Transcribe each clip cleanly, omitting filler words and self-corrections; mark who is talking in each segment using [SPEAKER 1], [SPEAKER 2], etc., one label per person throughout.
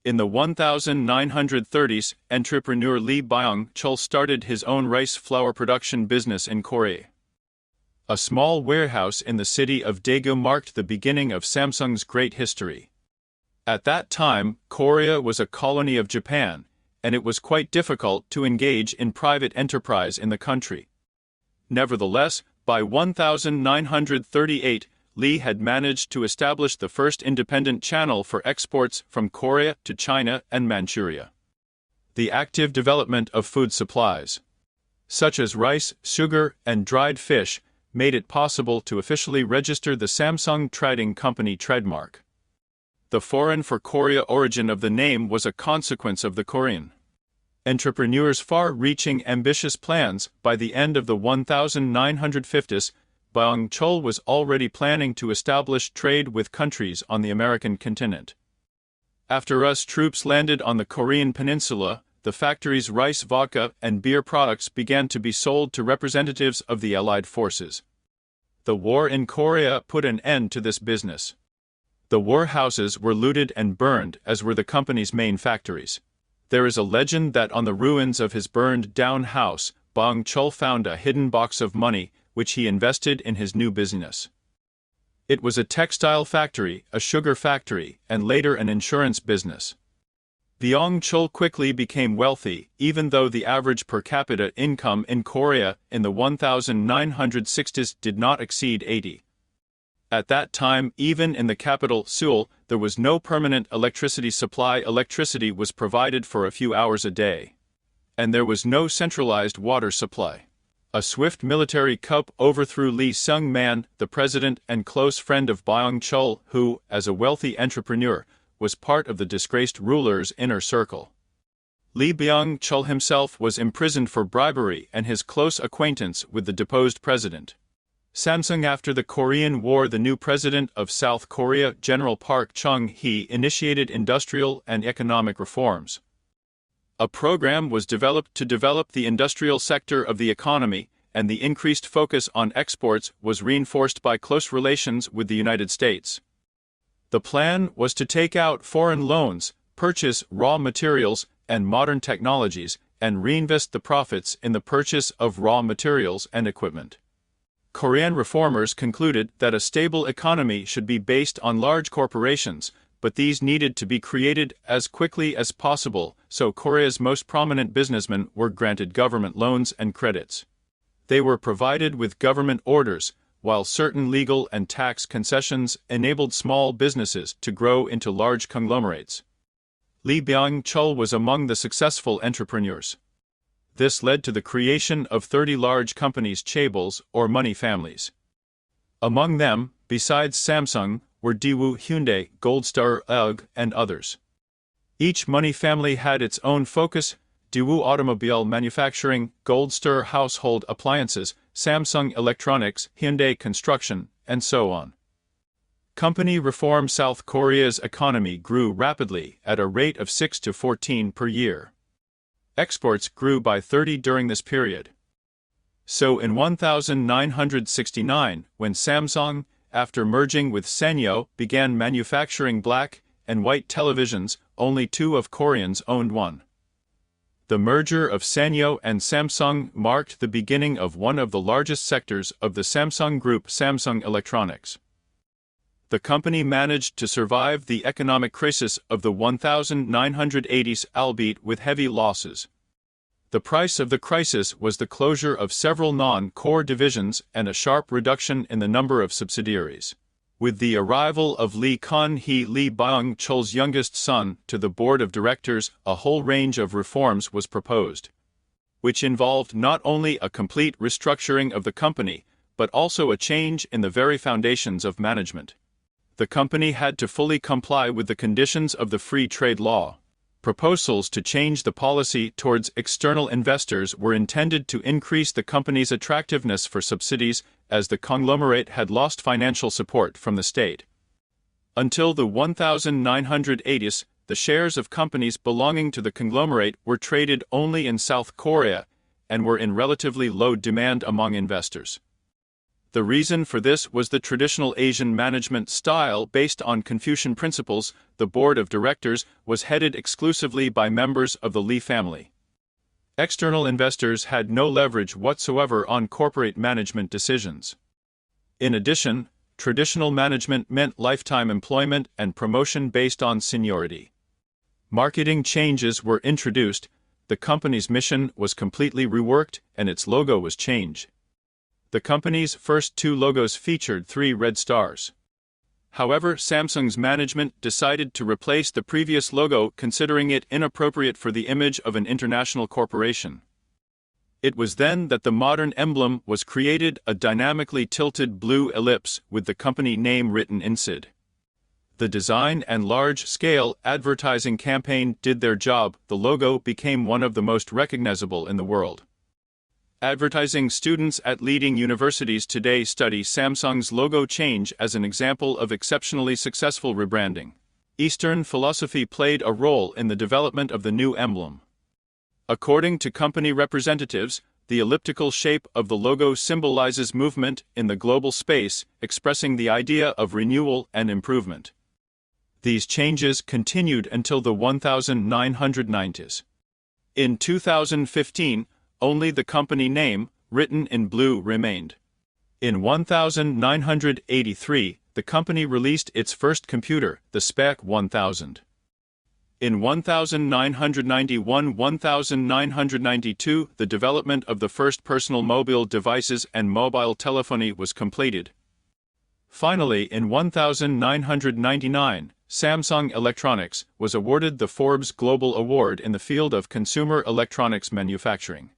[SPEAKER 1] In the 1930s, entrepreneur Lee Byung-chul started his own rice flour production business in Korea. A small warehouse in the city of Daegu marked the beginning of Samsung's great history. At that time, Korea was a colony of Japan, and it was quite difficult to engage in private enterprise in the country. Nevertheless, by 1938, Lee had managed to establish the first independent channel for exports from Korea to China and Manchuria. The active development of food supplies, such as rice, sugar, and dried fish, made it possible to officially register the Samsung Trading Company trademark. The foreign for Korea origin of the name was a consequence of the Korean entrepreneurs' far-reaching ambitious plans. By the end of the 1950s, Byung-chul was already planning to establish trade with countries on the American continent. After US troops landed on the Korean peninsula, the factory's rice, vodka, and beer products began to be sold to representatives of the Allied forces. The war in Korea put an end to this business. The warehouses were looted and burned, as were the company's main factories. There is a legend that on the ruins of his burned-down house, Byung-chul found a hidden box of money, which he invested in his new business. It was a textile factory, a sugar factory, and later an insurance business. Byung-chul quickly became wealthy, even though the average per capita income in Korea in the 1960s did not exceed 80. At that time, even in the capital, Seoul, there was no permanent electricity supply. Electricity was provided for a few hours a day. And there was no centralized water supply. A swift military coup overthrew Lee Seung-man, the president and close friend of Byung-chul, who, as a wealthy entrepreneur, was part of the disgraced ruler's inner circle. Lee Byung-chul himself was imprisoned for bribery and his close acquaintance with the deposed president. Samsung. After the Korean War, the new president of South Korea, General Park Chung-hee, initiated industrial and economic reforms. A program was developed to develop the industrial sector of the economy, and the increased focus on exports was reinforced by close relations with the United States. The plan was to take out foreign loans, purchase raw materials and modern technologies, and reinvest the profits in the purchase of raw materials and equipment. Korean reformers concluded that a stable economy should be based on large corporations, but these needed to be created as quickly as possible, so Korea's most prominent businessmen were granted government loans and credits. They were provided with government orders, while certain legal and tax concessions enabled small businesses to grow into large conglomerates. Lee Byung-chul was among the successful entrepreneurs. This led to the creation of 30 large companies, chaebols or money families. Among them, besides Samsung, were Daewoo, Hyundai, Goldstar, UG, and others. Each money family had its own focus: Daewoo automobile manufacturing, Goldstar household appliances, Samsung electronics, Hyundai construction, and so on. Company reform. South Korea's economy grew rapidly at a rate of 6 to 14 per year. Exports grew by 30 during this period. So in 1969, when Samsung, after merging with Sanyo, began manufacturing black and white televisions, only 2 of Koreans owned one. The merger of Sanyo and Samsung marked the beginning of one of the largest sectors of the Samsung Group, Samsung Electronics. The company managed to survive the economic crisis of the 1980s, albeit with heavy losses. The price of the crisis was the closure of several non-core divisions and a sharp reduction in the number of subsidiaries. With the arrival of Lee Kun-hee, Lee Byung-chul's youngest son, to the board of directors, a whole range of reforms was proposed, which involved not only a complete restructuring of the company, but also a change in the very foundations of management. The company had to fully comply with the conditions of the free trade law. Proposals to change the policy towards external investors were intended to increase the company's attractiveness for subsidies, as the conglomerate had lost financial support from the state. Until the 1980s, the shares of companies belonging to the conglomerate were traded only in South Korea and were in relatively low demand among investors. The reason for this was the traditional Asian management style based on Confucian principles. The board of directors was headed exclusively by members of the Li family. External investors had no leverage whatsoever on corporate management decisions. In addition, traditional management meant lifetime employment and promotion based on seniority. Marketing changes were introduced, the company's mission was completely reworked, and its logo was changed. The company's first two logos featured 3 red stars. However, Samsung's management decided to replace the previous logo, considering it inappropriate for the image of an international corporation. It was then that the modern emblem was created, a dynamically tilted blue ellipse with the company name written inside. The design and large-scale advertising campaign did their job. The logo became one of the most recognizable in the world. Advertising students at leading universities today study Samsung's logo change as an example of exceptionally successful rebranding. Eastern philosophy played a role in the development of the new emblem. According to company representatives, the elliptical shape of the logo symbolizes movement in the global space, expressing the idea of renewal and improvement. These changes continued until the 1990s. In 2015, only the company name, written in blue, remained. In 1983, the company released its first computer, the SPEC 1000. In 1991–1992, the development of the first personal mobile devices and mobile telephony was completed. Finally, in 1999, Samsung Electronics was awarded the Forbes Global Award in the field of consumer electronics manufacturing.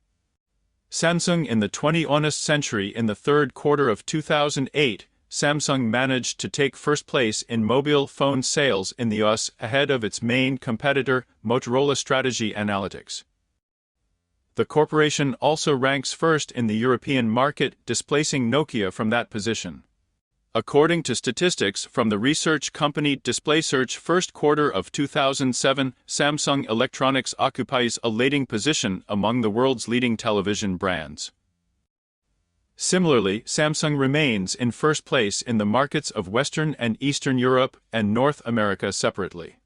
[SPEAKER 1] Samsung in the 21st century. In the third quarter of 2008, Samsung managed to take first place in mobile phone sales in the US ahead of its main competitor, Motorola Strategy Analytics. The corporation also ranks first in the European market, displacing Nokia from that position. According to statistics from the research company DisplaySearch, first quarter of 2007, Samsung Electronics occupies a leading position among the world's leading television brands. Similarly, Samsung remains in first place in the markets of Western and Eastern Europe and North America separately.